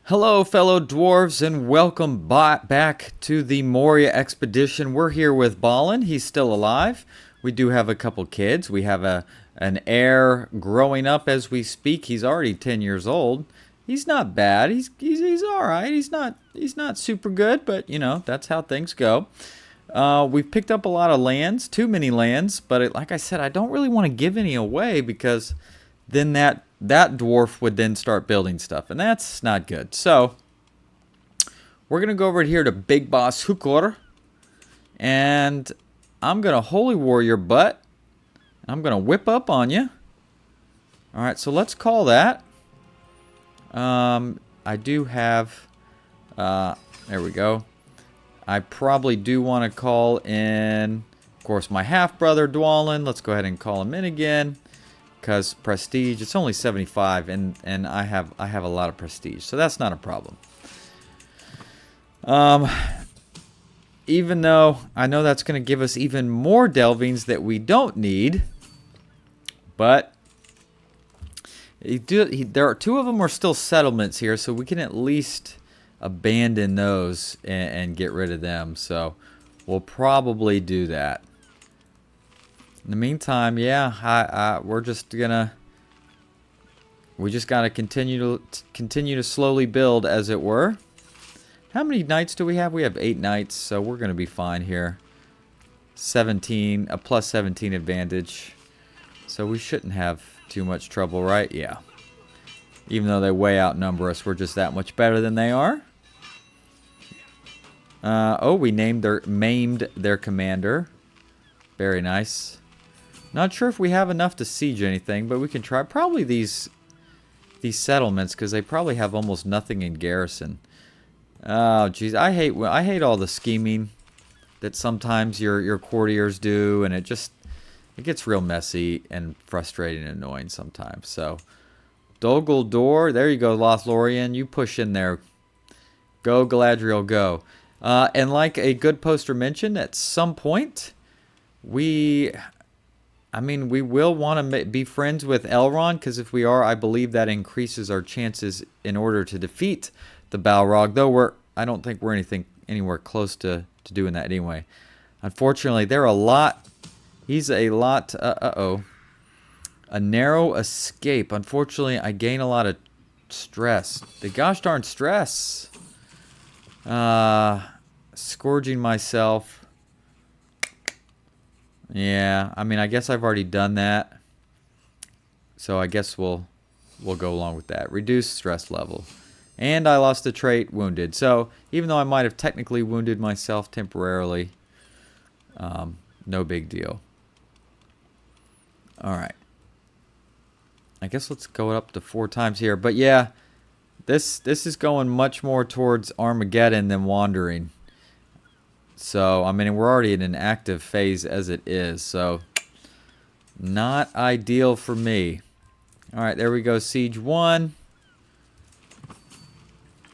Hello, fellow dwarves, and welcome back to the Moria expedition. We're here with Balin. He's still alive. We do have a couple kids. We have an heir growing up as we speak. He's already 10 years old. He's not bad. He's all right. He's not super good, but you know that's how things go. We've picked up a lot of lands, too many lands, but like I said, I don't really want to give any away because then that dwarf would then start building stuff, and that's not good. So we're gonna go over here to Big Boss Hukor, and I'm gonna holy war your butt. I'm gonna whip up on you. All right, so let's call that. I do have. There we go. I probably do want to call in, of course, my half brother Dwalin. Let's go ahead and call him in again. Because prestige, it's only 75, and I have a lot of prestige, so that's not a problem. Even though I know that's going to give us even more delvings that we don't need, but there are two of them are still settlements here, so we can at least abandon those and get rid of them. So we'll probably do that. In the meantime, yeah, we just gotta continue to slowly build, as it were. How many knights do we have? We have 8 knights, so we're gonna be fine here. 17, a plus 17 advantage, so we shouldn't have too much trouble, right? Yeah. Even though they way outnumber us, we're just that much better than they are. We maimed their commander. Very nice. Not sure if we have enough to siege anything, but we can try. Probably these settlements, because they probably have almost nothing in garrison. Oh, jeez, I hate all the scheming that sometimes your courtiers do, and it gets real messy and frustrating and annoying sometimes. So, Dol Guldur, there you go, Lothlorien, you push in there. Go, Galadriel, go. And like a good poster mentioned, at some point, we will want to be friends with Elrond, because if we are, I believe that increases our chances in order to defeat the Balrog, though I don't think we're anywhere close to doing that anyway. Unfortunately, he's a lot, a narrow escape. Unfortunately, I gain a lot of stress. The gosh darn stress. Scourging myself. Yeah, I guess I've already done that. So I guess we'll go along with that. Reduce stress level. And I lost the trait wounded. So even though I might have technically wounded myself temporarily, no big deal. Alright. I guess let's go up to 4 times here. But yeah, this is going much more towards Armageddon than Wandering. So, we're already in an active phase as it is, so not ideal for me. Alright, there we go, Siege 1.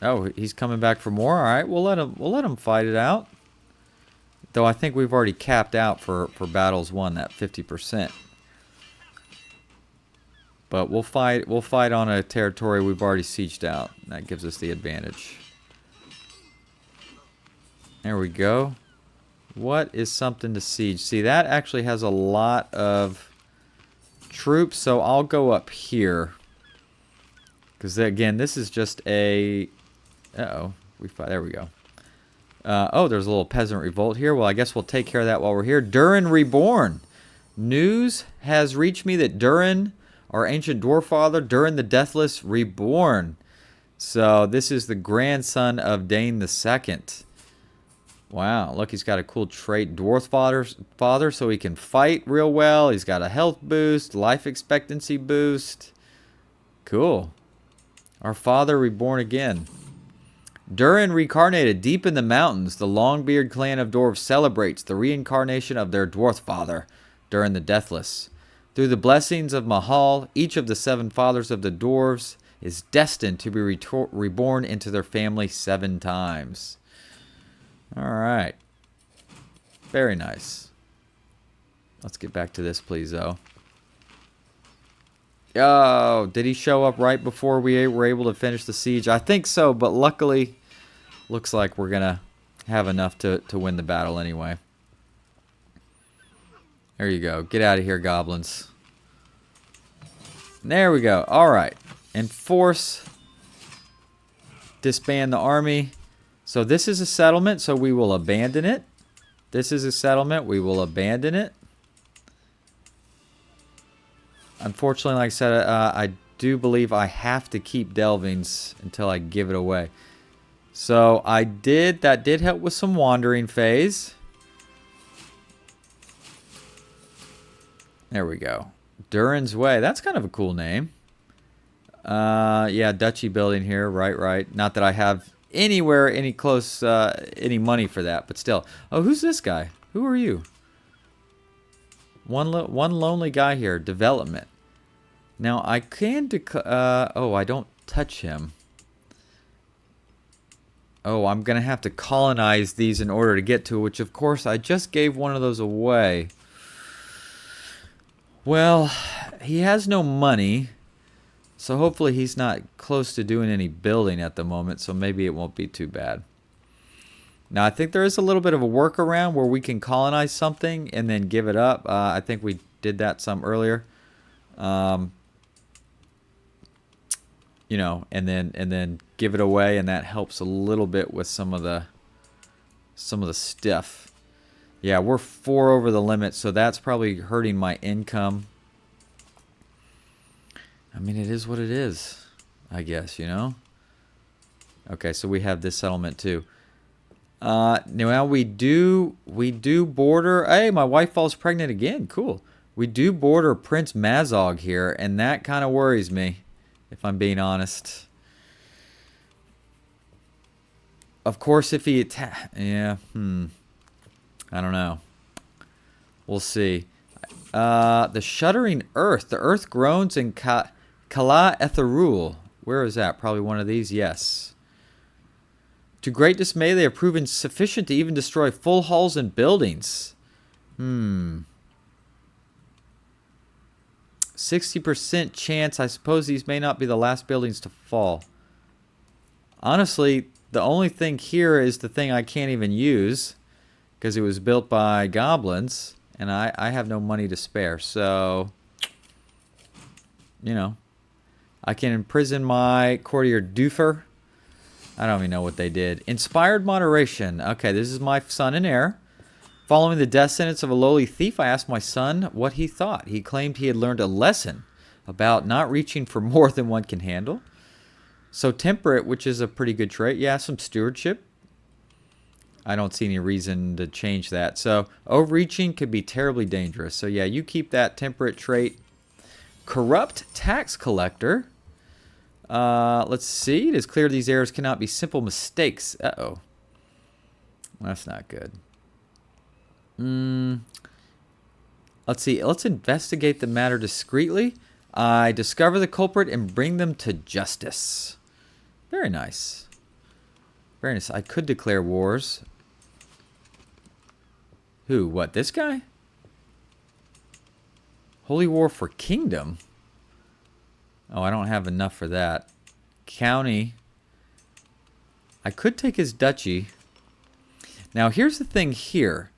Oh, he's coming back for more. Alright, we'll let him fight it out. Though I think we've already capped out for battles won, that 50%. But we'll fight on a territory we've already sieged out. That gives us the advantage. There we go. What is something to siege? See, that actually has a lot of troops, so I'll go up here. Because, again, this is just a... Uh-oh. There we go. There's a little peasant revolt here. Well, I guess we'll take care of that while we're here. Durin Reborn. News has reached me that Durin, our ancient dwarf father, Durin the Deathless, reborn. So, this is the grandson of Náin II. Wow, look, he's got a cool trait, dwarf father, so he can fight real well. He's got a health boost, life expectancy boost. Cool. Our father reborn again. Durin reincarnated deep in the mountains. The Longbeard clan of dwarves celebrates the reincarnation of their dwarf father, Durin the Deathless. Through the blessings of Mahal, each of the 7 fathers of the dwarves is destined to be reborn into their family 7 times. Alright. Very nice. Let's get back to this, please, though. Oh, did he show up right before we were able to finish the siege? I think so, but luckily, looks like we're going to have enough to win the battle anyway. There you go. Get out of here, goblins. There we go. All right. Enforce. Disband the army. So this is a settlement, so we will abandon it. This is a settlement. We will abandon it. Unfortunately, like I said, I do believe I have to keep Delvings until I give it away. So that did help with some wandering phase. There we go. Durin's Way. That's kind of a cool name. Yeah, duchy building here. Right. Not that I have anywhere, any close, any money for that, but still. Oh, who's this guy? Who are you? One lonely guy here. Development. Now, I can oh, I don't touch him. Oh, I'm going to have to colonize these in order to get to it, which, of course, I just gave one of those away. Well, he has no money, so hopefully he's not close to doing any building at the moment, so maybe it won't be too bad. Now, I think there is a little bit of a workaround where we can colonize something and then give it up. I think we did that some earlier. You know, and then give it away, and that helps a little bit with some of the stuff. Yeah, we're 4 over the limit, so that's probably hurting my income. I mean, it is what it is, I guess, you know? Okay, so we have this settlement too. Now we do border... Hey, my wife falls pregnant again. Cool. We do border Prince Mazog here, and that kind of worries me, if I'm being honest. Of course, if he... Yeah, I don't know. We'll see. The Shuddering Earth. The Earth groans in Kala Etherul. Where is that? Probably one of these? Yes. To great dismay, they have proven sufficient to even destroy full halls and buildings. 60% chance. I suppose these may not be the last buildings to fall. Honestly, the only thing here is the thing I can't even use, because it was built by goblins, and I have no money to spare. So, you know, I can imprison my courtier Doofer. I don't even know what they did. Inspired moderation. Okay, this is my son and heir. Following the death sentence of a lowly thief, I asked my son what he thought. He claimed he had learned a lesson about not reaching for more than one can handle. So temperate, which is a pretty good trait. Yeah, some stewardship. I don't see any reason to change that. So overreaching could be terribly dangerous. So yeah, you keep that temperate trait. Corrupt tax collector. Let's see. It is clear these errors cannot be simple mistakes. Uh-oh. That's not good. Let's see. Let's investigate the matter discreetly. I discover the culprit and bring them to justice. Very nice. Very nice. I could declare wars. Who? What? This guy? Holy War for Kingdom? Oh, I don't have enough for that. County. I could take his duchy. Now, here's the thing here.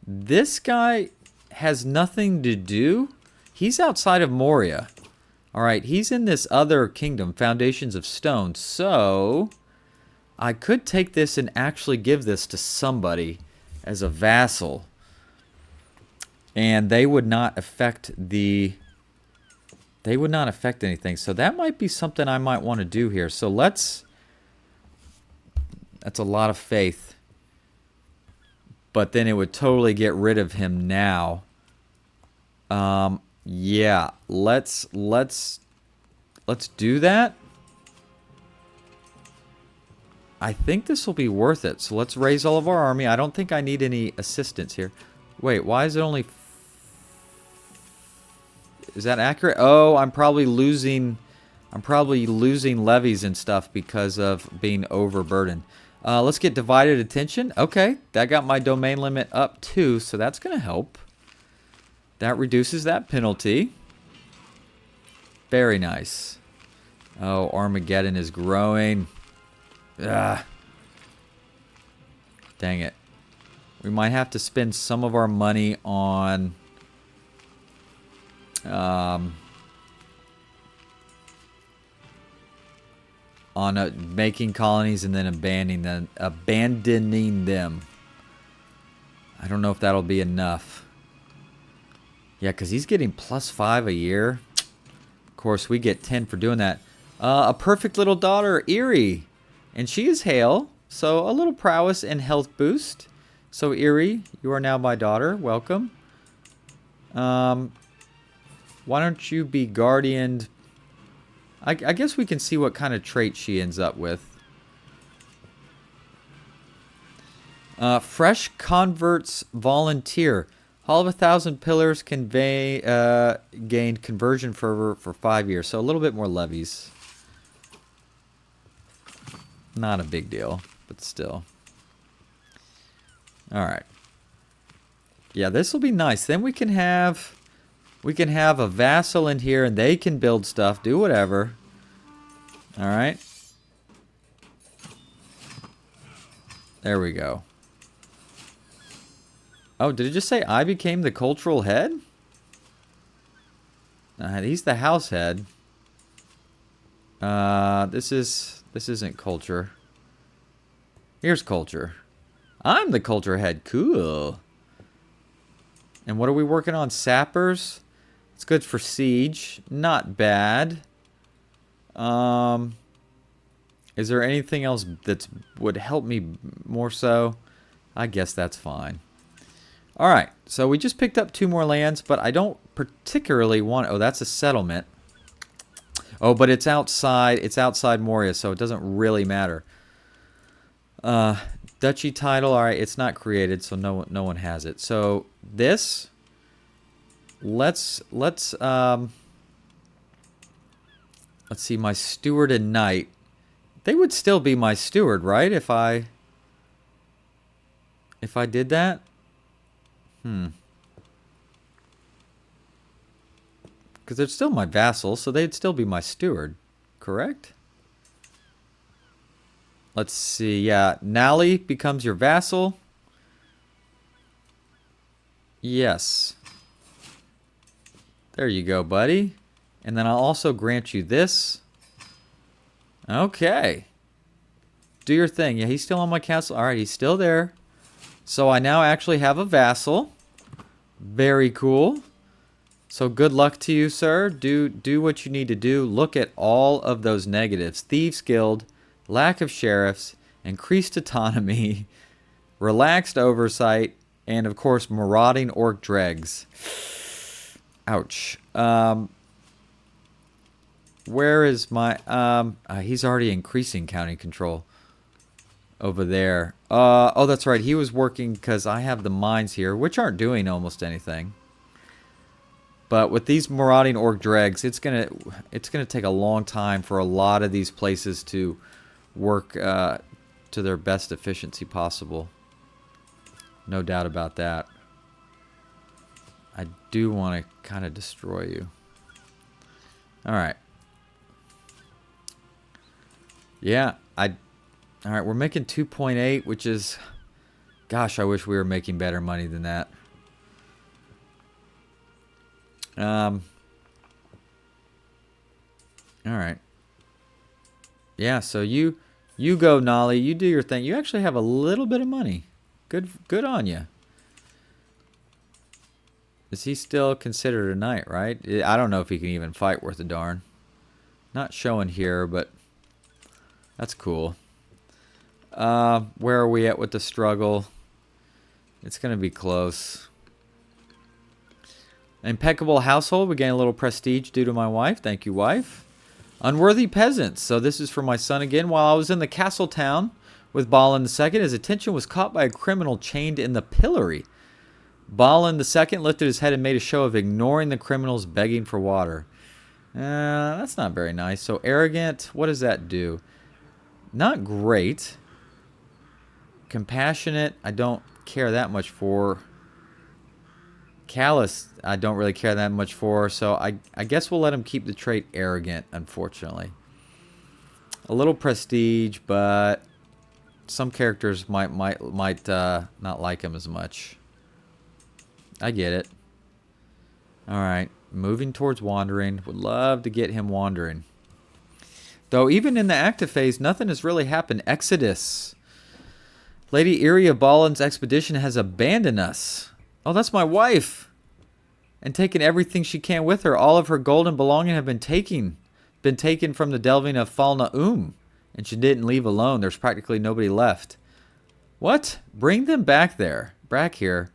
This guy has nothing to do. He's outside of Moria. Alright, he's in this other kingdom, Foundations of Stone. So, I could take this and actually give this to somebody as a vassal. And they would not affect the... They would not affect anything. So that might be something I might want to do here. So let's... That's a lot of faith. But then it would totally get rid of him now. Yeah, let's do that. I think this will be worth it. So let's raise all of our army. I don't think I need any assistance here. Wait, why is it only... Is that accurate? Oh, I'm probably losing levies and stuff because of being overburdened. Let's get divided attention. Okay, that got my domain limit up too, so that's going to help. That reduces that penalty. Very nice. Oh, Armageddon is growing. Ah. Dang it. We might have to spend some of our money on... making colonies and then abandoning them. I don't know if that'll be enough. Yeah, because he's getting +5 a year. Of course, we get 10 for doing that. A perfect little daughter, Eerie. And she is Hale, so a little prowess and health boost. So, Eerie, you are now my daughter. Welcome. Why don't you be guardianed? I guess we can see what kind of trait she ends up with. Fresh converts volunteer. Hall of 1,000 pillars convey gained conversion fervor for 5 years. So a little bit more levies. Not a big deal, but still. Alright. Yeah, this will be nice. Then we can have a vassal in here and they can build stuff, do whatever. Alright. There we go. Oh, did it just say I became the cultural head? He's the house head. This isn't culture. Here's culture. I'm the culture head. Cool. And what are we working on? Sappers? It's good for siege. Not bad. Is there anything else that would help me more so? I guess that's fine. Alright, so we just picked up 2 more lands, but I don't particularly want... Oh, that's a settlement. Oh, but it's outside. It's outside Moria, so it doesn't really matter. Duchy title. Alright, it's not created, so no one has it. So, this... Let's see, my steward and knight. They would still be my steward, right? If I did that? Because they're still my vassals, so they'd still be my steward. Correct? Let's see. Yeah, Nally becomes your vassal. Yes. There you go, buddy. And then I'll also grant you this. Okay. Do your thing. Yeah, he's still on my castle. Alright, he's still there. So I now actually have a vassal. Very cool. So good luck to you, sir. Do what you need to do. Look at all of those negatives. Thieves Guild, lack of sheriffs, increased autonomy, relaxed oversight, and of course marauding orc dregs. Ouch. Where is my... he's already increasing county control. Over there. Oh, that's right. He was working because I have the mines here, which aren't doing almost anything. But with these marauding orc dregs, it's gonna take a long time for a lot of these places to work to their best efficiency possible. No doubt about that. I do want to kind of destroy you. Alright. Yeah, alright, we're making 2.8, which is... Gosh, I wish we were making better money than that. Alright. Yeah, so you go, Nolly. You do your thing. You actually have a little bit of money. Good on you. Is he still considered a knight, right? I don't know if he can even fight worth a darn. Not showing here, but that's cool. Where are we at with the struggle? It's going to be close. Impeccable household. We gain a little prestige due to my wife. Thank you, wife. Unworthy peasants. So this is for my son again. While I was in the castle town with Balin II, his attention was caught by a criminal chained in the pillory. Balin II lifted his head and made a show of ignoring the criminals begging for water. That's not very nice. So arrogant. What does that do? Not great. Compassionate. I don't care that much for. Callous, I don't really care that much for, so I guess we'll let him keep the trait arrogant, unfortunately. A little prestige, but some characters might not like him as much. I get it. Alright, moving towards wandering. Would love to get him wandering. Though even in the active phase, nothing has really happened. Exodus. Lady Eerie of Balin's expedition has abandoned us. Oh, that's my wife. And taken everything she can with her. All of her golden belongings have been taken from the delving of Falna and she didn't leave alone. There's practically nobody left. What? Bring them back there. Back here.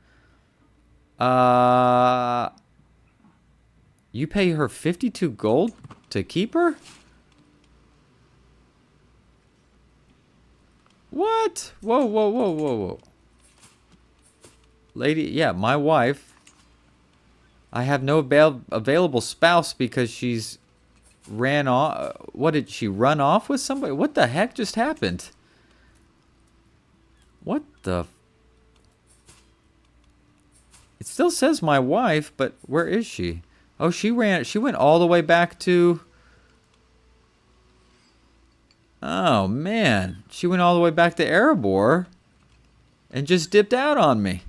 You pay her 52 gold to keep her? What? Whoa, whoa, whoa, whoa, whoa. Lady, yeah, my wife. I have no available spouse because she's ran off. What, did she run off with somebody? What the heck just happened? What the? It still says my wife, but where is she? Oh, she went all the way back to... Oh, man. She went all the way back to Erebor and just dipped out on me.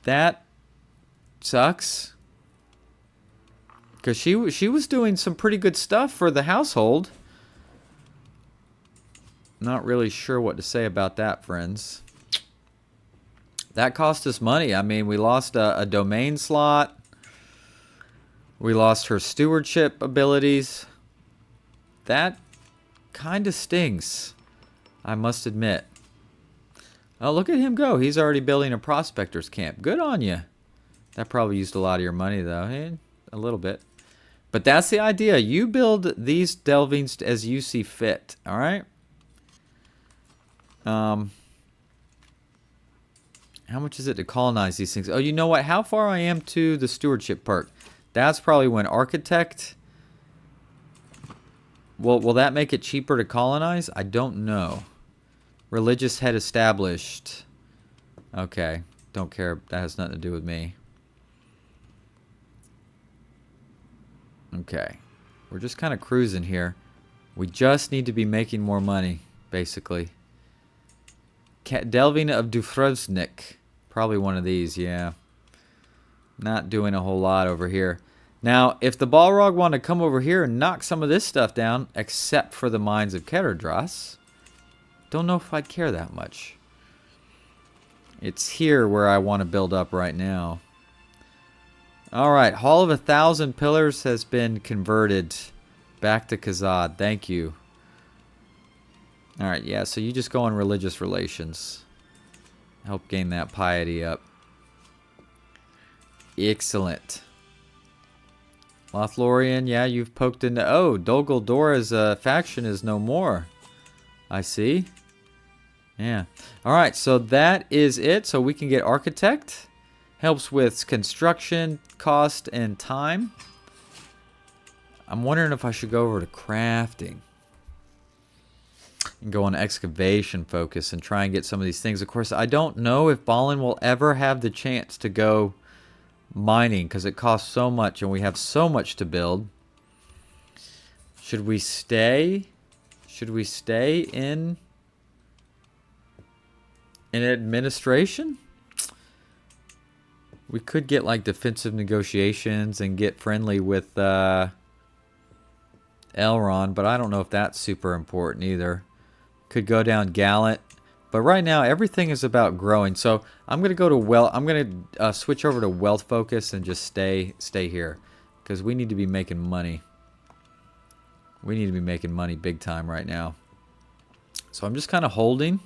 That sucks. Because she was doing some pretty good stuff for the household. Not really sure what to say about that, friends. That cost us money. I mean, we lost a domain slot. We lost her stewardship abilities. That kind of stings, I must admit. Oh, look at him go. He's already building a prospector's camp. Good on you. That probably used a lot of your money, though. Hey, a little bit. But that's the idea. You build these delvings as you see fit. All right? How much is it to colonize these things? Oh, you know what? How far I am to the stewardship perk? That's probably when architect... Well, will that make it cheaper to colonize? I don't know. Religious head established. Okay. Don't care. That has nothing to do with me. Okay. We're just kind of cruising here. We just need to be making more money, basically. Delving of Dufresnik. Probably one of these, yeah. Not doing a whole lot over here. Now, if the Balrog wanted to come over here and knock some of this stuff down, except for the mines of Keradras, don't know if I'd care that much. It's here where I want to build up right now. Alright, Hall of 1,000 Pillars has been converted back to Khazad. Thank you. Alright, yeah, so you just go on religious relations. Help gain that piety up. Excellent. Lothlorien, yeah, you've poked into... Oh, Dol Gulduras faction is no more. I see. Yeah. Alright, so that is it. So we can get Architect. Helps with construction, cost, and time. I'm wondering if I should go over to crafting. And go on excavation focus and try and get some of these things. Of course, I don't know if Balin will ever have the chance to go... mining because it costs so much and we have so much to build. Should we stay? Should we stay in administration? We could get like defensive negotiations and get friendly with Elrond, but I don't know if that's super important either. Could go down Gallant. But right now, everything is about growing. So I'm gonna go to I'm gonna switch over to wealth focus and just stay here, because we need to be making money. We need to be making money big time right now. So I'm just kind of holding.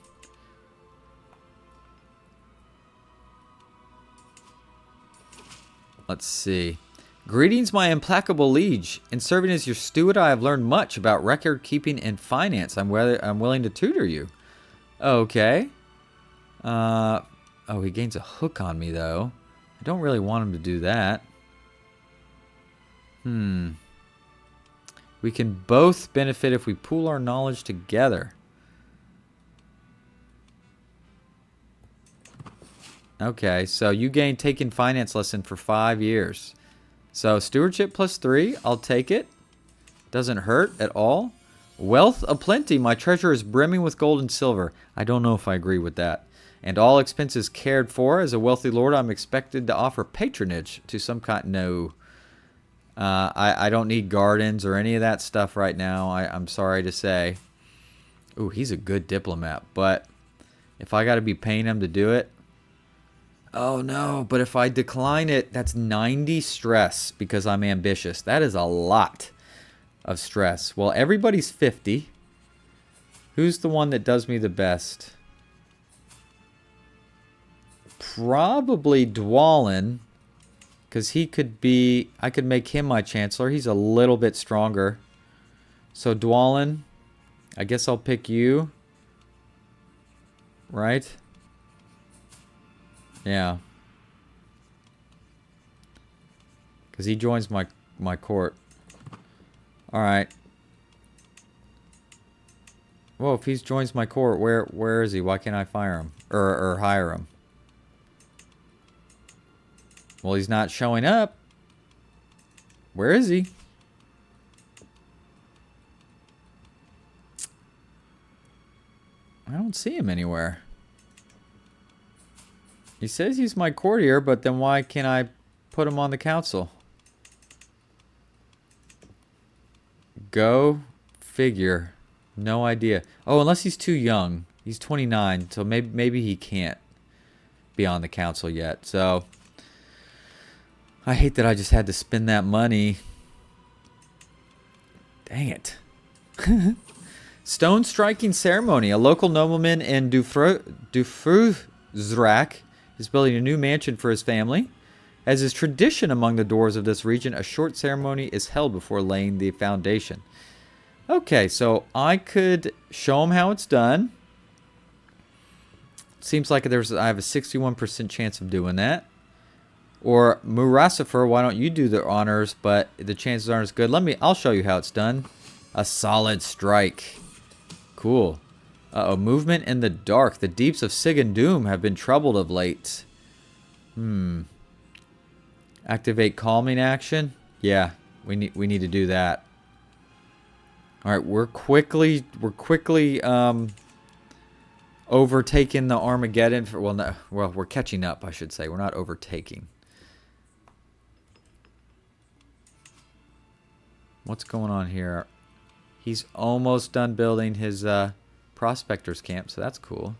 Let's see. Greetings, my implacable liege. In serving as your steward, I have learned much about record keeping and finance. I'm willing to tutor you. Okay. Oh, he gains a hook on me, though. I don't really want him to do that. We can both benefit if we pool our knowledge together. Okay, so you gain taking finance lesson for 5 years. So stewardship +3, I'll take it. Doesn't hurt at all. Wealth aplenty, my treasure is brimming with gold and silver. I don't know if I agree with that. And all expenses cared for. As a wealthy lord, I'm expected to offer patronage to some kind. No. I don't need gardens or any of that stuff right now. I'm sorry to say. Ooh, he's a good diplomat, but if I got to be paying him to do it. Oh no, but if I decline it, that's 90 stress because I'm ambitious. That is a lot of stress. Well, everybody's 50. Who's the one that does me the best? Probably Dwalin, because he could be, I could make him my chancellor. He's a little bit stronger. So Dwalin, I guess I'll pick you. Right? Yeah. Because he joins my court. Alright. Well, if he joins my court, where is he? Why can't I fire him? Or hire him? Well, he's not showing up. Where is he? I don't see him anywhere. He says he's my courtier, but then why can't I put him on the council? Go figure. No idea. Oh, unless he's too young. He's 29, so maybe he can't be on the council yet. So I hate that I just had to spend that money. Dang it. Stone striking ceremony. A local nobleman in Dufruzrak is building a new mansion for his family. As is tradition among the dwarves of this region, a short ceremony is held before laying the foundation. Okay, so I could show him how it's done. Seems like I have a 61% chance of doing that. Or Murasifer, why don't you do the honors, but the chances aren't as good. I'll show you how it's done. A solid strike. Cool. Uh-oh, movement in the dark. The deeps of Khazad-dûm have been troubled of late. Activate calming action. Yeah, we need to do that. All right, we're quickly overtaking the Armageddon. We're catching up, I should say. We're not overtaking. What's going on here? He's almost done building his prospectors camp, so that's cool.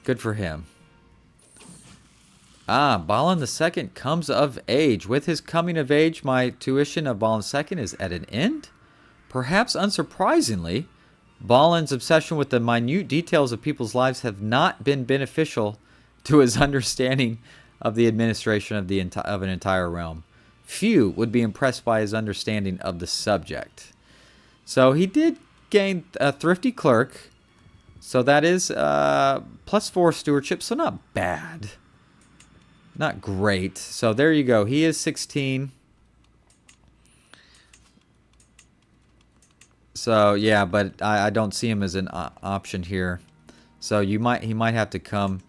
Good for him. Balin II comes of age. With his coming of age, my tuition of Balin II is at an end. Perhaps unsurprisingly, Balin's obsession with the minute details of people's lives have not been beneficial to his understanding of the administration of an entire realm. Few would be impressed by his understanding of the subject. So he did gain a thrifty clerk. So that is +4 stewardship, so not bad. Not great. So there you go. He is 16. So yeah, but I don't see him as an option here. So he might have to come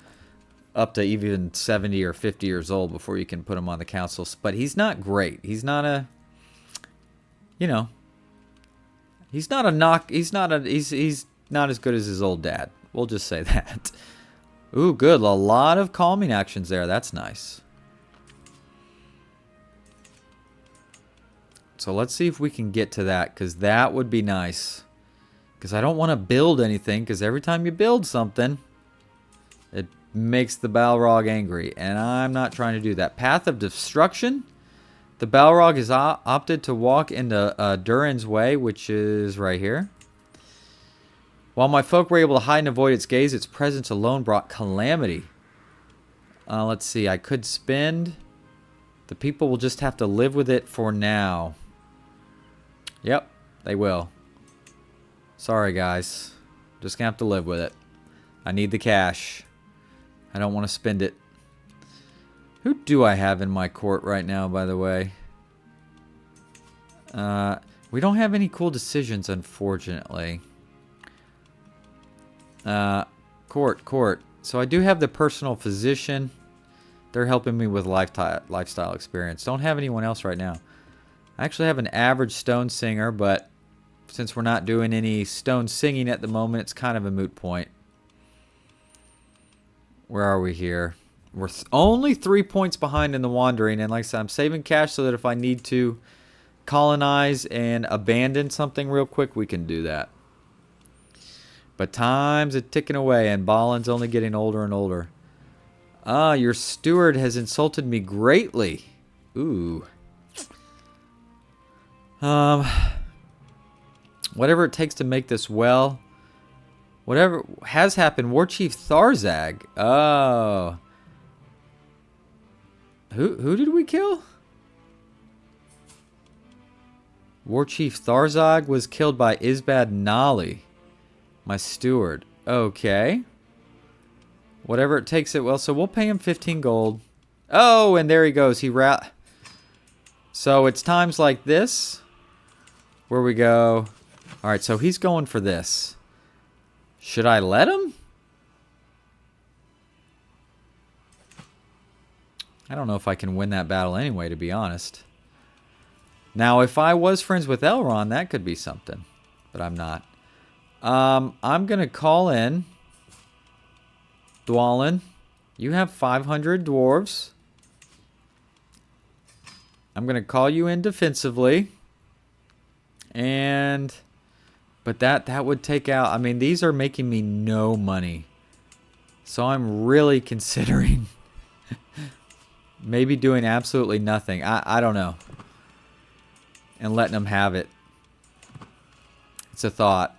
up to even 70 or 50 years old before you can put him on the council. But he's not great. He's not a, he's not as good as his old dad. We'll just say that. Ooh, good. A lot of calming actions there. That's nice. So let's see if we can get to that, because that would be nice. Because I don't want to build anything, because every time you build something, it makes the Balrog angry. And I'm not trying to do that. Path of Destruction. The Balrog has opted to walk into Durin's way, which is right here. While my folk were able to hide and avoid its gaze, its presence alone brought calamity. Let's see. I could spend. The people will just have to live with it for now. Yep, they will. Sorry, guys. Just gonna have to live with it. I need the cash. I don't want to spend it. Who do I have in my court right now, by the way? We don't have any cool decisions, unfortunately. Court. So I do have the personal physician. They're helping me with lifestyle experience. Don't have anyone else right now. I actually have an average stone singer, but since we're not doing any stone singing at the moment, it's kind of a moot point. Where are we here? We're only 3 points behind in the wandering, and like I said, I'm saving cash so that if I need to colonize and abandon something real quick, we can do that. But time's a ticking away, and Balin's only getting older and older. Ah, your steward has insulted me greatly. Ooh. Whatever it takes to make this well. Whatever has happened, War Chief Tharzag. Oh. Who did we kill? War Chief Tharzag was killed by Isbad Nali, my steward. Okay. Whatever it takes it well. So we'll pay him 15 gold. Oh, and there he goes. So it's times like this where we go. All right, so he's going for this. Should I let him? I don't know if I can win that battle anyway, to be honest. Now, if I was friends with Elrond, that could be something. But I'm not. I'm going to call in Dwalin. You have 500 dwarves. I'm going to call you in defensively. But that would take out... I mean, these are making me no money. So I'm really considering maybe doing absolutely nothing. I don't know. And letting them have it. It's a thought.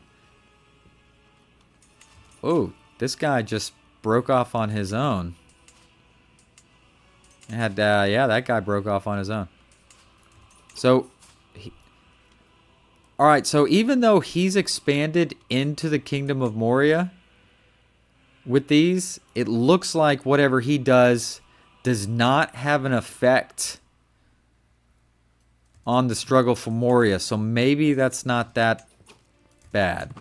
Oh, this guy just broke off on his own. Yeah, that guy broke off on his own. So... Alright, so even though he's expanded into the Kingdom of Moria with these, it looks like whatever he does not have an effect on the struggle for Moria. So maybe that's not that bad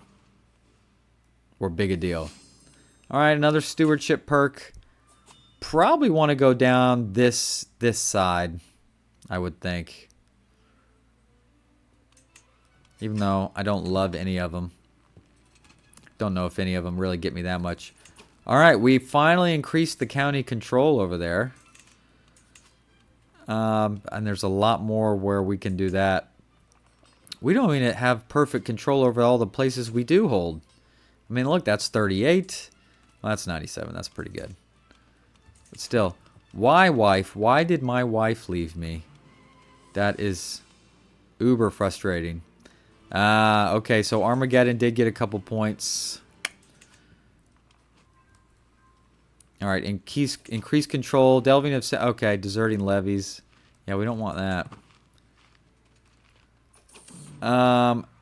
or big a deal. Alright, another stewardship perk. Probably want to go down this side, I would think. Even though I don't love any of them. Don't know if any of them really get me that much. Alright, we finally increased the county control over there. And there's a lot more where we can do that. We don't even have perfect control over all the places we do hold. I mean, look, that's 38. Well, that's 97. That's pretty good. But still, why, wife? Why did my wife leave me? That is uber frustrating. Okay, so Armageddon did get a couple points. Alright, increase control. Delving of... Okay, deserting levies. Yeah, we don't want that.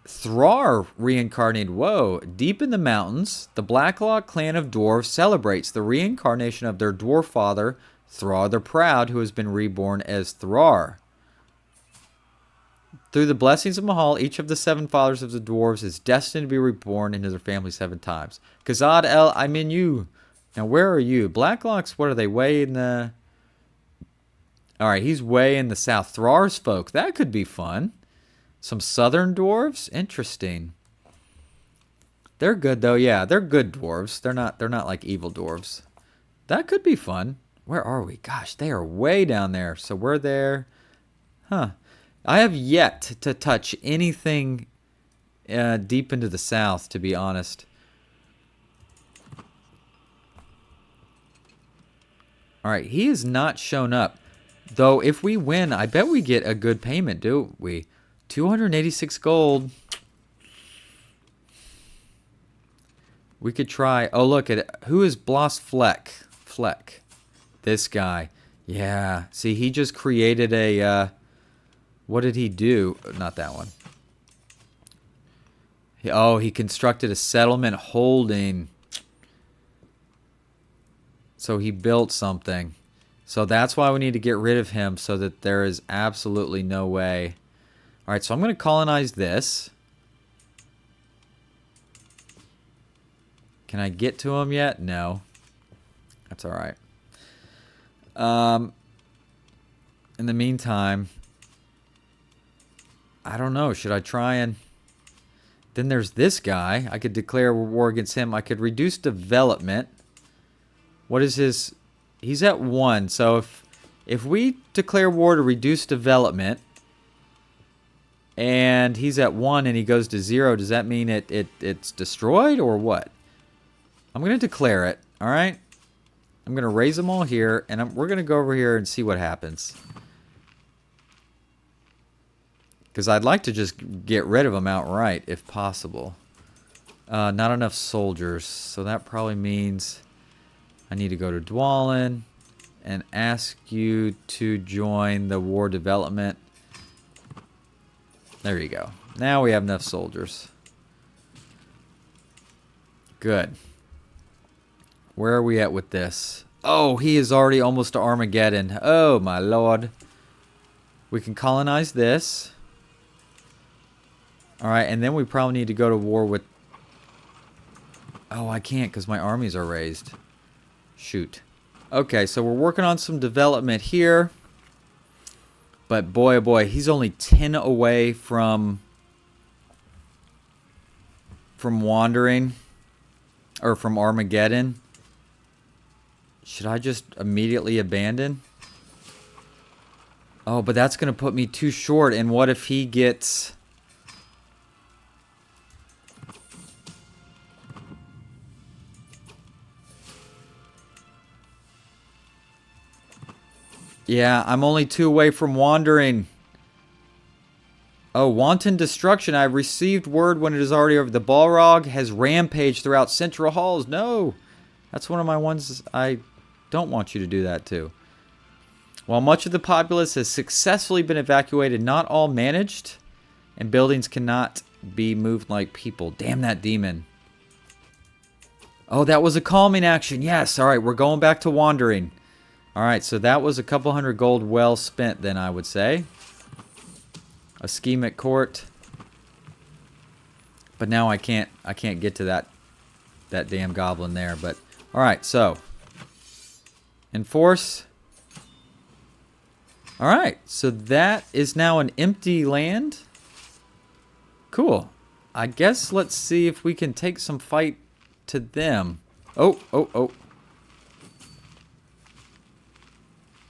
Thrar reincarnated. Whoa. Deep in the mountains, the Blacklock clan of dwarves celebrates the reincarnation of their dwarf father, Thrar the Proud, who has been reborn as Thrar. Through the blessings of Mahal, each of the 7 fathers of the dwarves is destined to be reborn into their family 7 times. Khazad el Iminu. Now, where are you? Blacklocks, what are they? Way in the... Alright, he's way in the south. Thrar's folk. That could be fun. Some southern dwarves? Interesting. They're good, though. Yeah, they're good dwarves. They're not like evil dwarves. That could be fun. Where are we? Gosh, they are way down there. So we're there. Huh. I have yet to touch anything deep into the south, to be honest. Alright, he has not shown up. Though, if we win, I bet we get a good payment, do we? 286 gold. We could try... Oh, look at it. Who is Blas Fleck? Fleck. This guy. Yeah. See, he just created a... What did he do? Not that one. He constructed a settlement holding. So he built something. So that's why we need to get rid of him so that there is absolutely no way. Alright, so I'm going to colonize this. Can I get to him yet? No. That's all right. In the meantime, I don't know. Should I try and... Then there's this guy. I could declare war against him. I could reduce development. What is his... He's at 1. So if we declare war to reduce development, and he's at 1 and he goes to 0, does that mean it's destroyed or what? I'm going to declare it, all right? I'm going to raise them all here, and we're going to go over here and see what happens. Because I'd like to just get rid of them outright, if possible. Not enough soldiers, so that probably means I need to go to Dwalin and ask you to join the war development. There you go. Now we have enough soldiers. Good. Where are we at with this? Oh, he is already almost to Armageddon. Oh, my lord. We can colonize this. Alright, and then we probably need to go to war with... Oh, I can't because my armies are raised. Shoot. Okay, so we're working on some development here. But boy, oh boy, he's only 10 away from wandering. Or from Armageddon. Should I just immediately abandon? Oh, but that's going to put me too short. And what if he gets... Yeah, I'm only 2 away from wandering. Oh, wanton destruction. I've received word when it is already over. The Balrog has rampaged throughout central halls. No, that's one of my ones. I don't want you to do that too. While much of the populace has successfully been evacuated, not all managed, and buildings cannot be moved like people. Damn that demon. Oh, that was a calming action. Yes, all right, we're going back to wandering. All right, so that was a couple hundred gold well spent then, I would say. A scheme at court. But now I can't get to that damn goblin there, but all right, so enforce. All right, so that is now an empty land. Cool. I guess let's see if we can take some fight to them. Oh.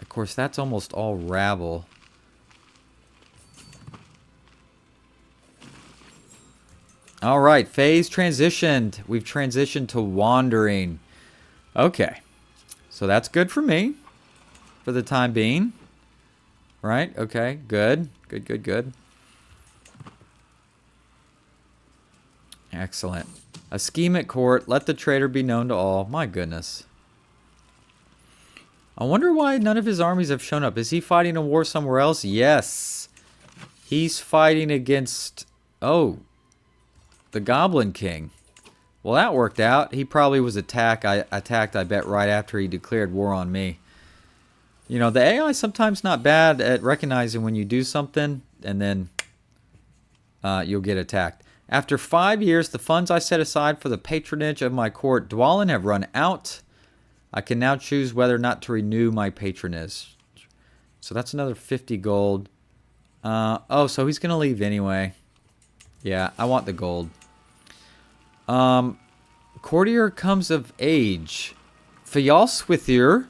Of course, that's almost all rabble. All right, phase transitioned. We've transitioned to wandering. Okay, so that's good for me for the time being. Right, okay, good. Good. Excellent. A scheme at court. Let the traitor be known to all. My goodness. I wonder why none of his armies have shown up. Is he fighting a war somewhere else? Yes. He's fighting against... Oh. The Goblin King. Well, that worked out. He probably was attacked, I bet, right after he declared war on me. You know, the AI is sometimes not bad at recognizing when you do something, and then you'll get attacked. After 5 years, the funds I set aside for the patronage of my court Dwalin have run out. I can now choose whether or not to renew my patronage. So that's another 50 gold. Oh, so he's going to leave anyway. Yeah, I want the gold. Courtier comes of age. Fayalswithir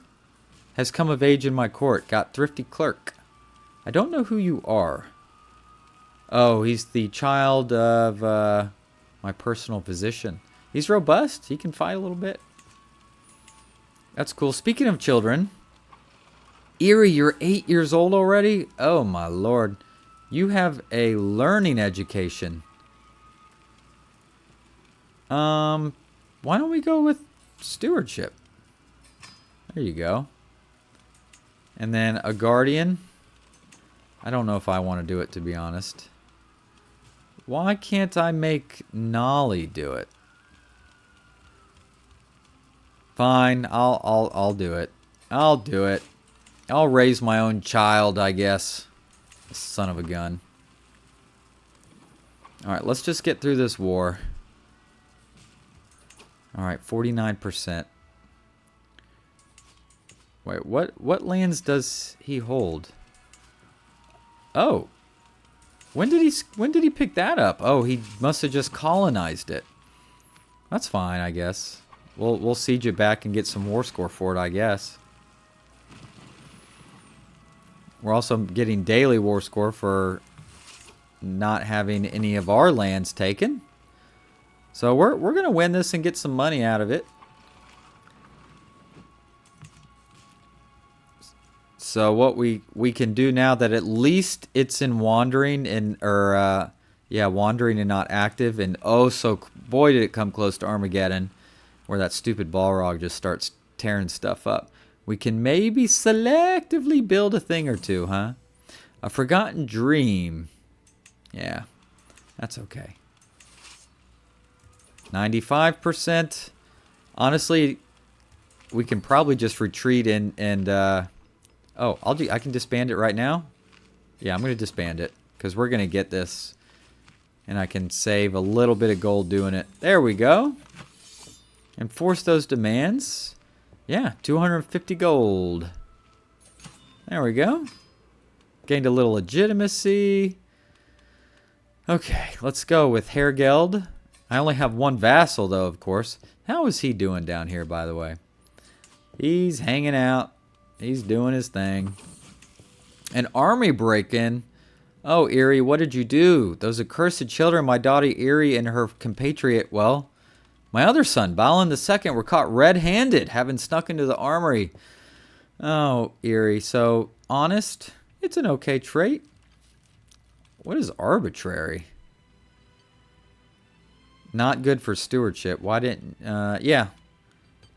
has come of age in my court. Got thrifty clerk. I don't know who you are. Oh, he's the child of my personal physician. He's robust. He can fight a little bit. That's cool. Speaking of children, Eerie, you're 8 years old already? Oh, my lord. You have a learning education. Why don't we go with stewardship? There you go. And then a guardian. I don't know if I want to do it, to be honest. Why can't I make Nolly do it? Fine, I'll do it. I'll do it. I'll raise my own child, I guess. Son of a gun. Alright, let's just get through this war. Alright, 49%. Wait, what lands does he hold? Oh. When did he pick that up? Oh, he must have just colonized it. That's fine, I guess. We'll siege it back and get some war score for it, I guess. We're also getting daily war score for not having any of our lands taken. So we're going to win this and get some money out of it. So what we can do now that at least it's in wandering and wandering and not active, and oh so boy did it come close to Armageddon where that stupid Balrog just starts tearing stuff up. We can maybe selectively build a thing or two, huh? A Forgotten Dream. Yeah, that's okay. 95%. Honestly, we can probably just retreat and oh, I can disband it right now? Yeah, I'm going to disband it because we're going to get this. And I can save a little bit of gold doing it. There we go. Enforce those demands. Yeah, 250 gold. There we go. Gained a little legitimacy. Okay, let's go with Hergeld. I only have one vassal, though, of course. How is he doing down here, by the way? He's hanging out. He's doing his thing. An army break-in. Oh, Eerie, what did you do? Those accursed children, my daughter Eerie and her compatriot, well, my other son, Balin II, were caught red-handed, having snuck into the armory. Oh, Eerie, so, honest, it's an okay trait. What is arbitrary? Not good for stewardship. Why didn't... yeah.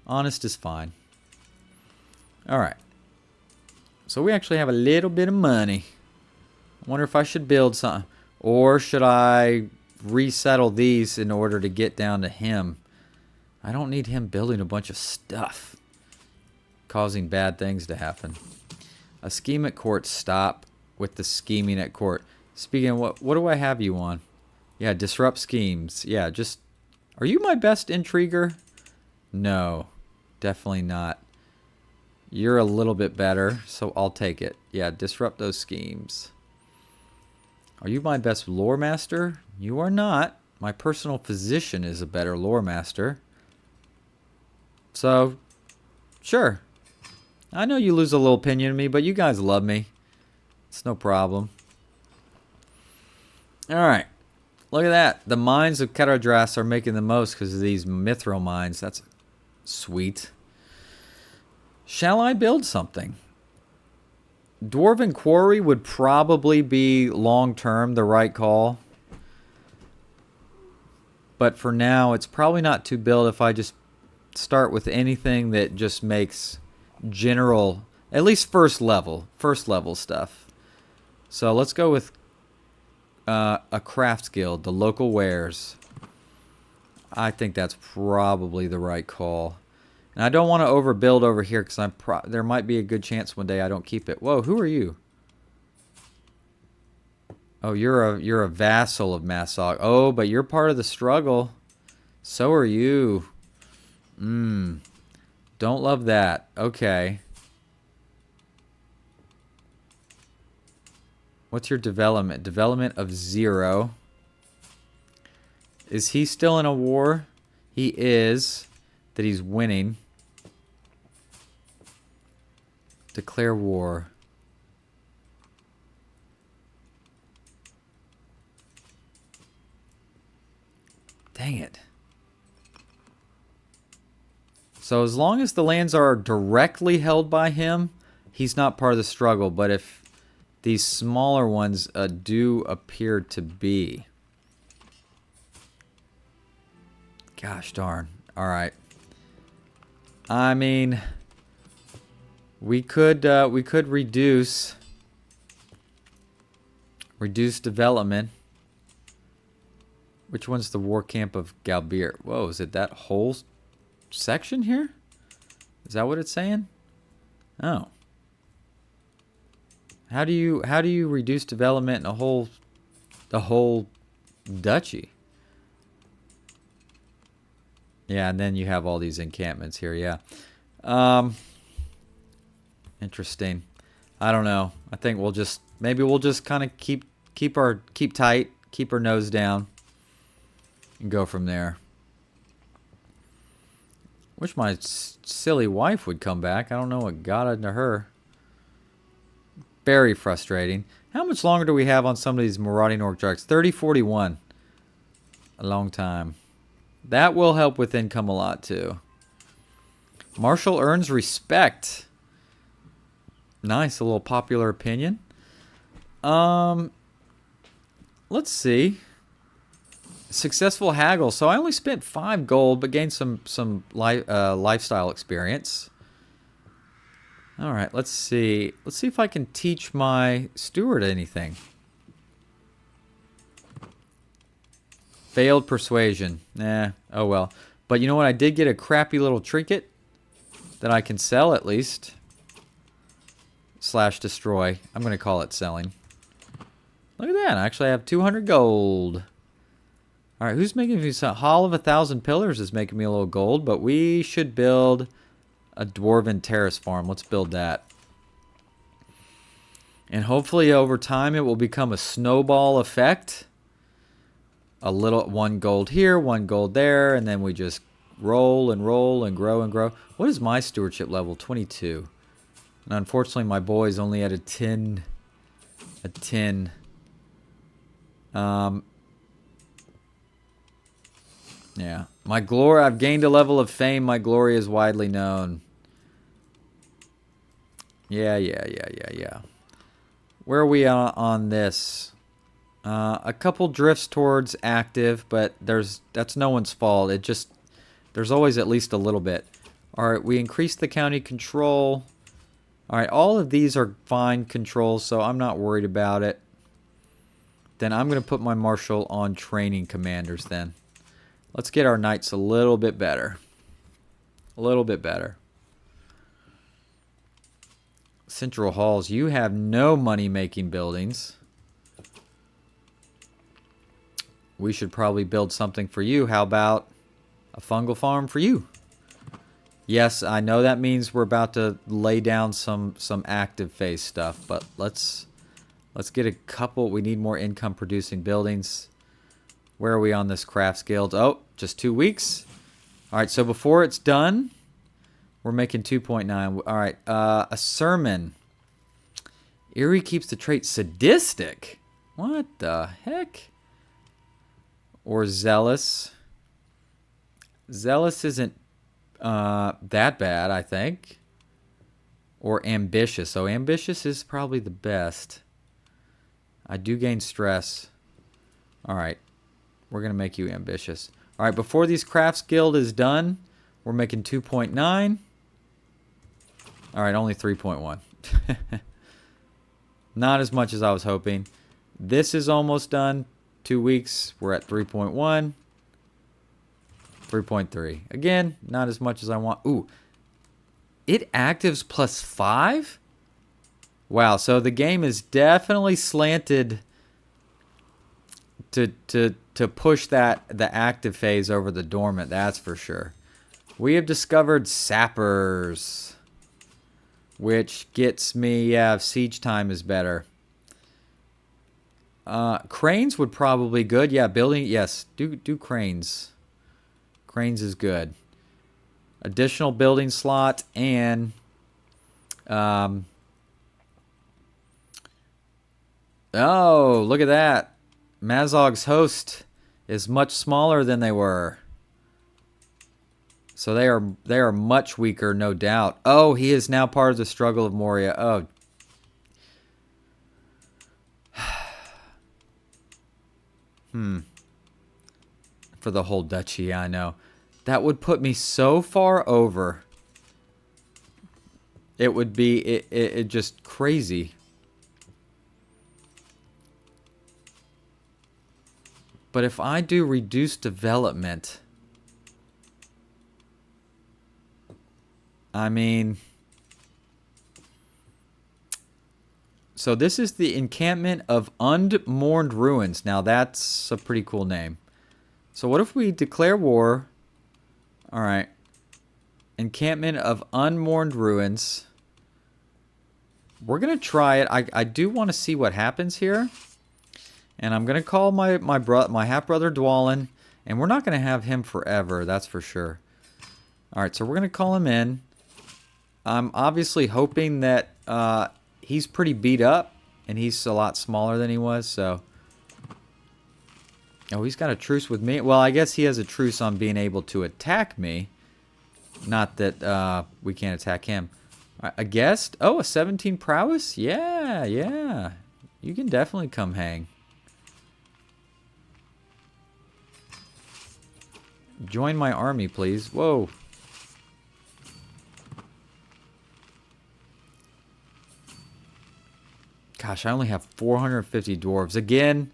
Honest is fine. Alright. So we actually have a little bit of money. I wonder if I should build something. Or should I resettle these in order to get down to him? I don't need him building a bunch of stuff. Causing bad things to happen. A scheme at court. Stop with the scheming at court. Speaking of what do I have you on? Yeah, disrupt schemes. Yeah, just... Are you my best intriguer? No. Definitely not. You're a little bit better, so I'll take it. Yeah, disrupt those schemes. Are you my best lore master? You are not. My personal physician is a better lore master. So, sure. I know you lose a little opinion of me, but you guys love me. It's no problem. Alright. Look at that. The mines of Keradras are making the most because of these mithril mines. That's sweet. Shall I build something? Dwarven Quarry would probably be long-term the right call. But for now, it's probably not to build if I just start with anything that just makes general, at least first level stuff. So let's go with a crafts guild, the local wares. I think that's probably the right call. And I don't want to overbuild over here because there might be a good chance one day I don't keep it. Whoa, who are you? Oh, you're a vassal of Massog. Oh, but you're part of the struggle. So are you. Don't love that. Okay. What's your development? Development of 0. Is he still in a war? He is. That he's winning. Declare war. Dang it. So as long as the lands are directly held by him, he's not part of the struggle. But if these smaller ones do appear to be. Gosh darn. Alright. I mean, we could reduce development. Which one's the war camp of Galbeer? Whoa, is it that whole section here? Is that what it's saying? Oh. How do you reduce development in the whole duchy? Yeah, and then you have all these encampments here, yeah. Interesting. I don't know. I think we'll just maybe we'll just kind of keep tight, keep our nose down, and go from there. Wish my silly wife would come back. I don't know what got into her. Very frustrating. How much longer do we have on some of these marauding orc tracks? 3041. A long time. That will help with income a lot too. Marshall earns respect. Nice, a little popular opinion. Let's see. Successful haggle. So I only spent 5 gold, but gained some lifestyle experience. All right, let's see. Let's see if I can teach my steward anything. Failed persuasion. Oh well. But you know what? I did get a crappy little trinket that I can sell at least. / destroy. I'm going to call it selling. Look at that. I actually have 200 gold. All right, who's making me some? Hall of 1,000 Pillars is making me a little gold, but we should build a Dwarven terrace farm. Let's build that. And hopefully over time it will become a snowball effect. A little 1 gold here, 1 gold there, and then we just roll and roll and grow and grow. What is my stewardship level? 22. And unfortunately my boy's only at a 10. Yeah. My glory, I've gained a level of fame. My glory is widely known. Yeah. Where are we on this? A couple drifts towards active, but that's no one's fault. There's always at least a little bit. Alright, we increased the county control. Alright, all of these are fine controls, so I'm not worried about it. Then I'm going to put my marshal on training commanders then. Let's get our knights a little bit better. A little bit better. Central halls, you have no money-making buildings. We should probably build something for you. How about a fungal farm for you? Yes, I know that means we're about to lay down some active phase stuff, but let's get a couple. We need more income-producing buildings. Where are we on this crafts guild? Oh, just 2 weeks. All right, so before it's done, we're making 2.9. All right, a sermon. Eerie keeps the trait sadistic. What the heck? Or zealous. Zealous isn't that bad, I think. Or ambitious. So ambitious is probably the best. I do gain stress. All right. We're going to make you ambitious. All right, before these crafts guild is done, we're making 2.9. All right, only 3.1. Not as much as I was hoping. This is almost done. 2 weeks, we're at 3.1. 3.3. Again, not as much as I want. Ooh, it actives +5? Wow, so the game is definitely slanted to push the active phase over the dormant, that's for sure. We have discovered sappers, which gets me, siege time is better. Cranes would probably be good. Yeah, building, yes, do cranes. Cranes is good. Additional building slot and oh, look at that. Mazog's host is much smaller than they were. So they are much weaker, no doubt. Oh, he is now part of the struggle of Moria. Oh. For the whole duchy, I know. That would put me so far over. It would be it just crazy. But if I do reduced development, I mean, so this is the encampment of Unmourned Ruins. Now that's a pretty cool name. So what if we declare war? All right. Encampment of Unmourned Ruins. we're going to try it. I do want to see what happens here. And I'm going to call my half-brother Dwalin. And we're not going to have him forever, that's for sure. Alright, so we're going to call him in. I'm obviously hoping that he's pretty beat up. And he's a lot smaller than he was, so... Oh, he's got a truce with me. Well, I guess he has a truce on being able to attack me. Not that we can't attack him. A guest? Oh, a 17 prowess? Yeah, yeah. You can definitely come hang. Join my army, please. Whoa. Gosh, I only have 450 dwarves. Again,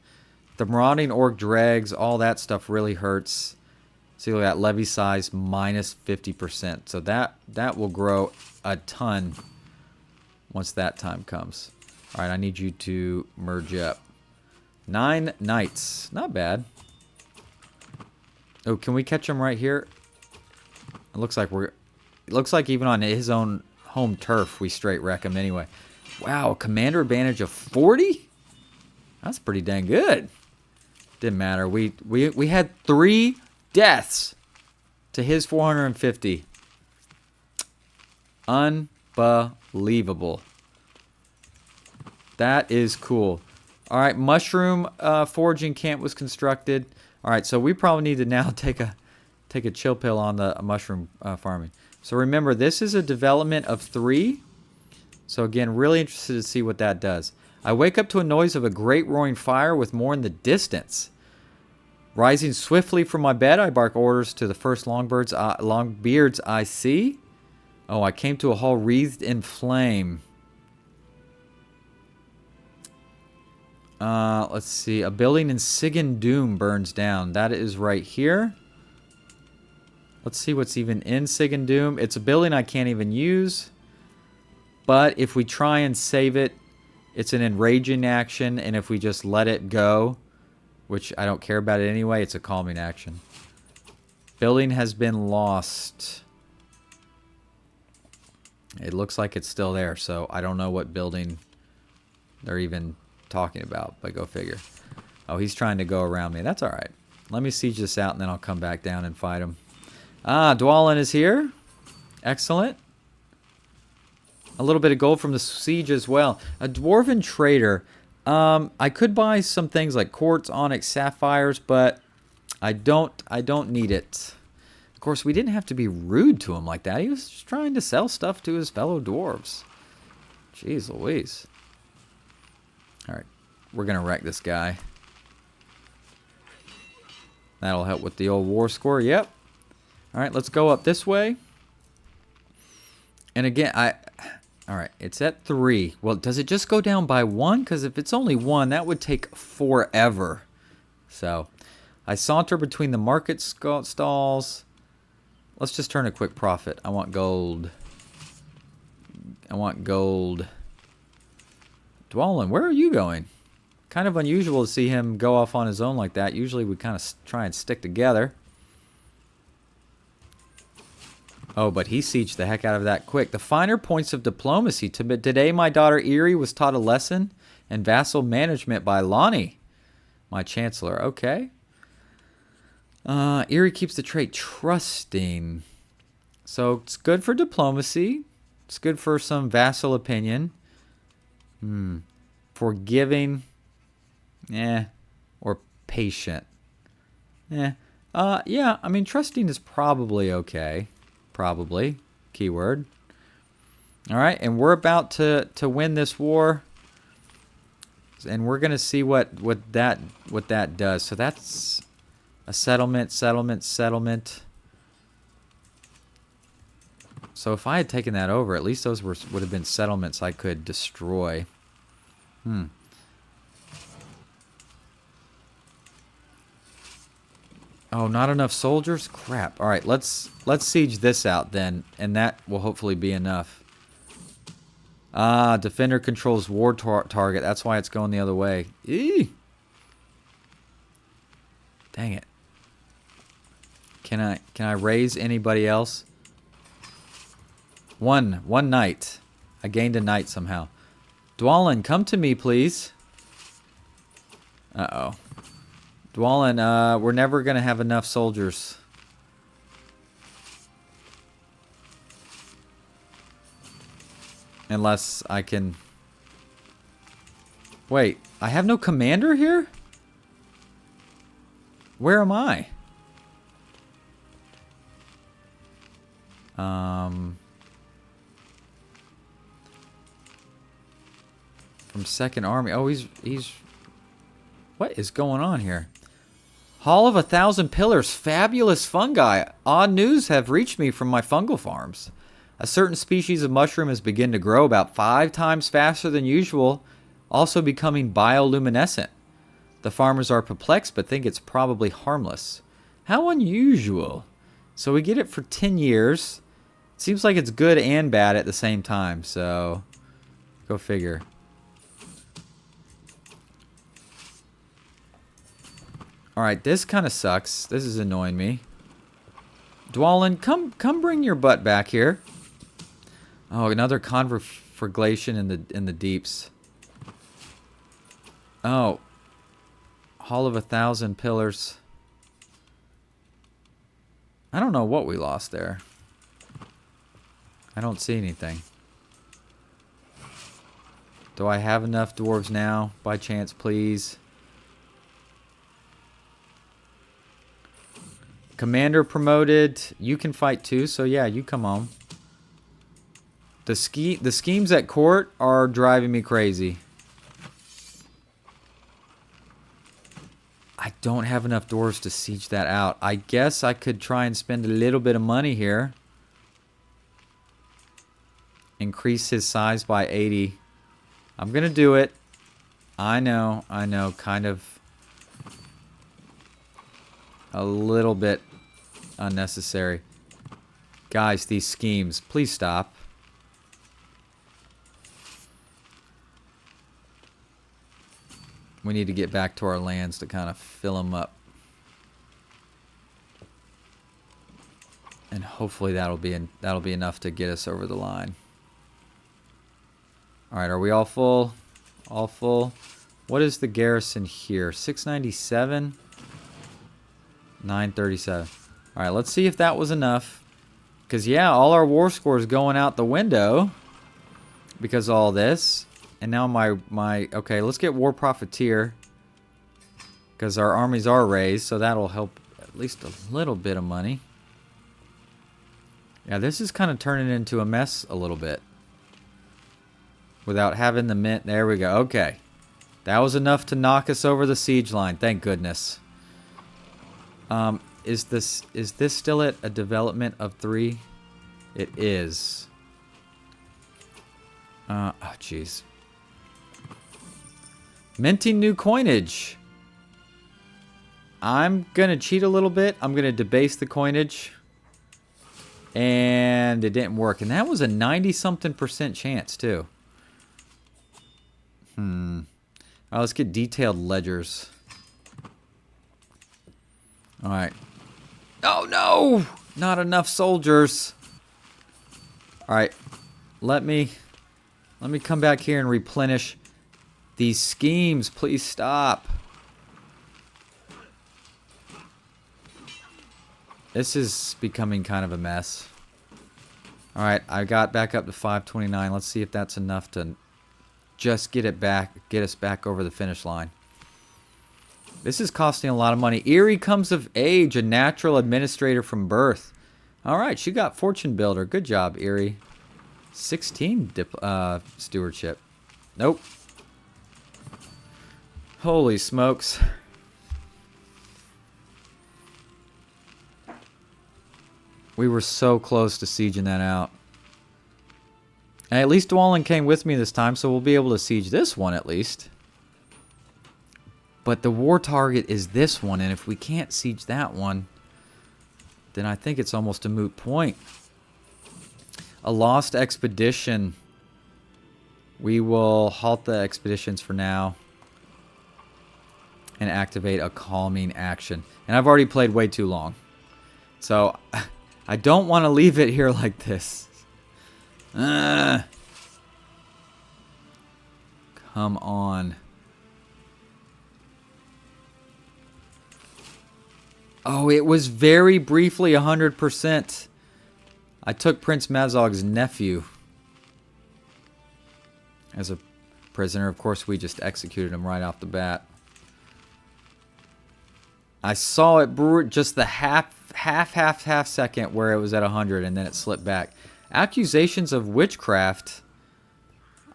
the marauding orc dregs, all that stuff really hurts. See, look at that levy size minus 50%. So that will grow a ton once that time comes. All right, I need you to merge up. 9 knights. Not bad. Oh, can we catch him right here? It looks like even on his own home turf, we straight wreck him anyway. Wow, commander advantage of 40? That's pretty dang good. Didn't matter. We had 3 deaths to his 450. Unbelievable. That is cool. All right, mushroom foraging camp was constructed. All right, so we probably need to now take a chill pill on the mushroom farming. So remember, this is a development of 3. So again, really interested to see what that does. I wake up to a noise of a great roaring fire with more in the distance. Rising swiftly from my bed, I bark orders to the first longbeards I see. Oh, I came to a hall wreathed in flame. Let's see. A building in Khazad-dûm burns down. That is right here. Let's see what's even in Khazad-dûm. It's a building I can't even use. But if we try and save it, it's an enraging action. And if we just let it go, which I don't care about it anyway, it's a calming action. Building has been lost. It looks like it's still there, so I don't know what building they're even talking about, but go figure. Oh, he's trying to go around me. That's all right. Let me siege this out, and then I'll come back down and fight him. Ah, Dwalin is here. Excellent. A little bit of gold from the siege as well. A dwarven trader. I could buy some things like quartz, onyx, sapphires, but I don't need it. Of course, we didn't have to be rude to him like that. He was just trying to sell stuff to his fellow dwarves. Jeez Louise. All right, we're gonna wreck this guy. That'll help with the old war score. Yep. All right, let's go up this way. And again, all right, it's at 3. Well, does it just go down by 1? Because if it's only 1, that would take forever. So, I saunter between the market stalls. Let's just turn a quick profit. I want gold. I want gold. Dwalin, where are you going? Kind of unusual to see him go off on his own like that. Usually we kind of try and stick together. Oh, but he sieged the heck out of that quick. The finer points of diplomacy. Today my daughter Eerie was taught a lesson in vassal management by Lonnie, my chancellor. Okay. Eerie keeps the trait trusting. So it's good for diplomacy. It's good for some vassal opinion. Forgiving. Or patient. Yeah, I mean, trusting is probably okay. Probably. Keyword. Alright, and we're about to win this war. And we're going to see what that does. So that's a settlement. So if I had taken that over, at least those would have been settlements I could destroy. Oh, not enough soldiers? Crap. All right, let's siege this out then, and that will hopefully be enough. Ah, defender controls war target. That's why it's going the other way. Eee! Dang it. Can I raise anybody else? One knight. I gained a knight somehow. Dwalin, come to me, please. Uh-oh. Dwalin, we're never going to have enough soldiers. Unless I can... Wait, I have no commander here? Where am I? From Second Army. Oh, he's... What is going on here? Hall of 1,000 Pillars. Fabulous fungi. Odd news have reached me from my fungal farms. A certain species of mushroom has begun to grow about 5 times faster than usual, also becoming bioluminescent. The farmers are perplexed but think it's probably harmless. How unusual. So we get it for 10 years. Seems like it's good and bad at the same time, so go figure. Alright, this kind of sucks. This is annoying me. Dwalin, come bring your butt back here. Oh, another conflagration in the deeps. Oh. Hall of 1,000 Pillars. I don't know what we lost there. I don't see anything. Do I have enough dwarves now? By chance, please. Commander promoted. You can fight too, so yeah, you come on. The schemes at court are driving me crazy. I don't have enough dwarves to siege that out. I guess I could try and spend a little bit of money here. Increase his size by 80. I'm going to do it. I know. Kind of a little bit unnecessary. Guys, these schemes, please stop. We need to get back to our lands to kind of fill them up. And hopefully that'll be enough to get us over the line. All right, are we all full? All full. What is the garrison here? 697, 937. All right, let's see if that was enough. Because yeah, all our war scores going out the window because of all this. And now okay, let's get War Profiteer. Because our armies are raised, so that'll help at least a little bit of money. Yeah, this is kind of turning into a mess a little bit. Without having the mint. There we go. Okay. That was enough to knock us over the siege line. Thank goodness. Is this still at a development of 3? It is. Oh, jeez. Minting new coinage. I'm going to cheat a little bit. I'm going to debase the coinage. And it didn't work. And that was a 90-something% chance, too. All right, let's get detailed ledgers. All right. Oh, no! Not enough soldiers. All right. Let me come back here and replenish these schemes. Please stop. This is becoming kind of a mess. All right, I got back up to 529. Let's see if that's enough to just get us back over the finish line. This is costing a lot of money. Eerie comes of age, a natural administrator from birth. All right, she got fortune builder. Good job, Eerie. 16 stewardship. Nope. Holy smokes. We were so close to sieging that out. And at least Dwalin came with me this time, so we'll be able to siege this one at least. But the war target is this one, and if we can't siege that one, then I think it's almost a moot point. A lost expedition. We will halt the expeditions for now. And activate a calming action. And I've already played way too long. So, I don't want to leave it here like this. Come on. Oh, it was very briefly 100%. I took Prince Mazog's nephew as a prisoner. Of course, we just executed him right off the bat. I saw it just the half second where it was at 100 and then it slipped back. Accusations of witchcraft.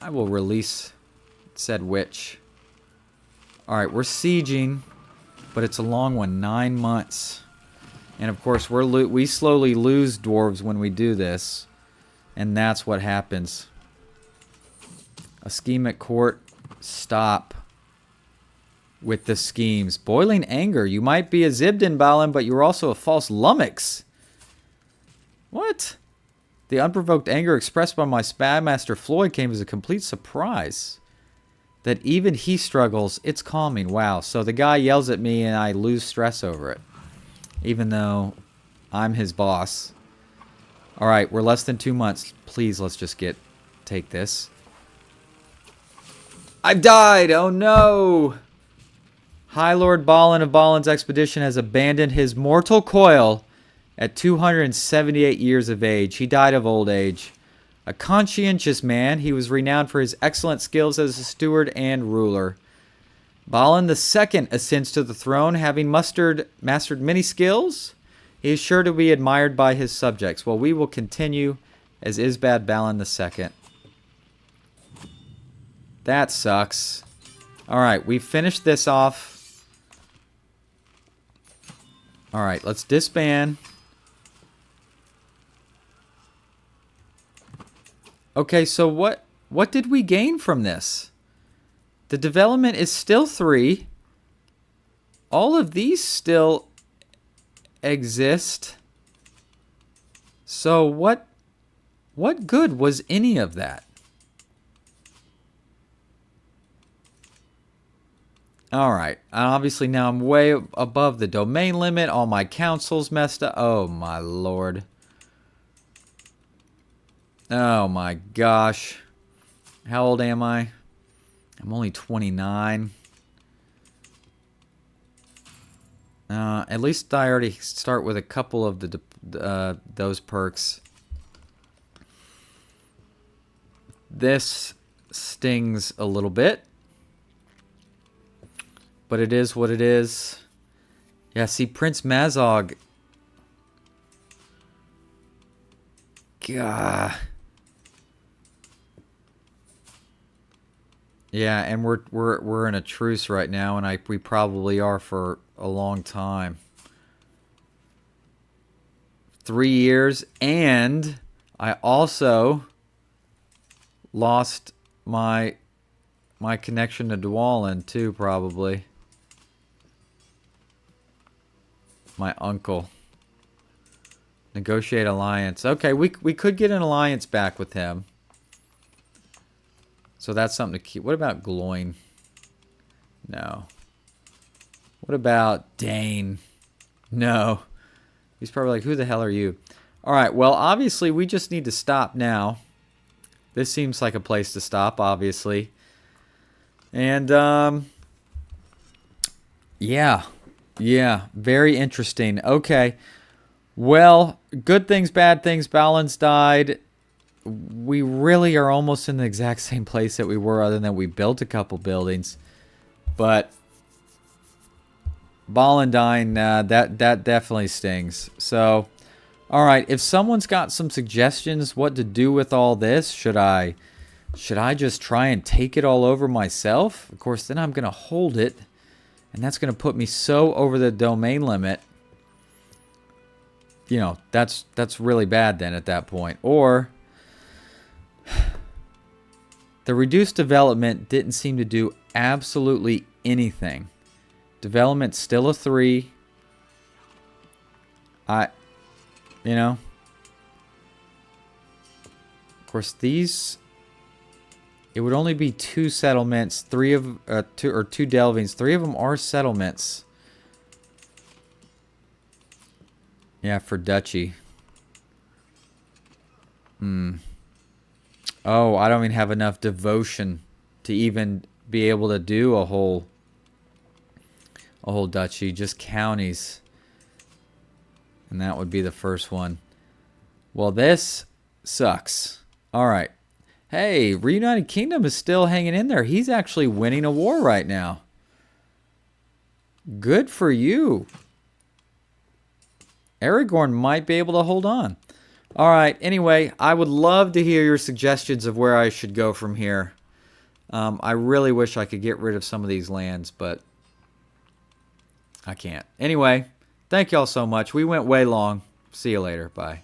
I will release said witch. Alright, we're sieging, but it's a long one, 9 months. And of course, we slowly lose dwarves when we do this. And that's what happens. A scheme at court. Stop with the schemes. Boiling anger. You might be a Zibdin, Balin, but you're also a false lummox. What? The unprovoked anger expressed by my spymaster Floyd came as a complete surprise. That even he struggles. It's calming. Wow. So the guy yells at me and I lose stress over it. Even though I'm his boss. Alright, we're less than 2 months. Please, let's just take this. I've died! Oh no! High Lord Balin of Balin's expedition has abandoned his mortal coil at 278 years of age. He died of old age. A conscientious man, he was renowned for his excellent skills as a steward and ruler. Balin II ascends to the throne, having mastered many skills. He is sure to be admired by his subjects. Well, we will continue as Isbad Balin II. That sucks. Alright, we finished this off. Alright, let's disband. Okay, so what did we gain from this? The development is still 3. All of these still exist. So what good was any of that? Alright, obviously now I'm way above the domain limit. All my councils messed up. Oh my lord. Oh my gosh. How old am I? I'm only 29. At least I already start with a couple of those perks. This stings a little bit. But it is what it is. Yeah, see, Prince Mazog. Gah. Yeah, and we're in a truce right now, and we probably are for a long time. 3 years, and I also lost my connection to Dwalin too, probably. My uncle. Negotiate alliance. Okay, we could get an alliance back with him. So that's something to keep. What about Gloin? No. What about Dane? No. He's probably like, who the hell are you? Alright, well, obviously, we just need to stop now. This seems like a place to stop, obviously. And, yeah. Yeah, very interesting. Okay. Well, good things, bad things. Balin's died. We really are almost in the exact same place that we were, other than we built a couple buildings. But Balin dying, that definitely stings. So, all right, if someone's got some suggestions what to do with all this, should I just try and take it all over myself? Of course, then I'm going to hold it, and that's going to put me so over the domain limit. You know, that's really bad then at that point. Or the reduced development didn't seem to do absolutely anything. Development's still a 3. You know. Of course, these, it would only be 2 settlements, 2 delvings. 3 of them are settlements. Yeah, for duchy. Oh, I don't even have enough devotion to even be able to do a whole duchy, just counties. And that would be the first one. Well, this sucks. All right. Hey, Reunited Kingdom is still hanging in there. He's actually winning a war right now. Good for you. Aragorn might be able to hold on. All right. Anyway, I would love to hear your suggestions of where I should go from here. I really wish I could get rid of some of these lands, but I can't. Anyway, thank y'all so much. We went way long. See you later. Bye.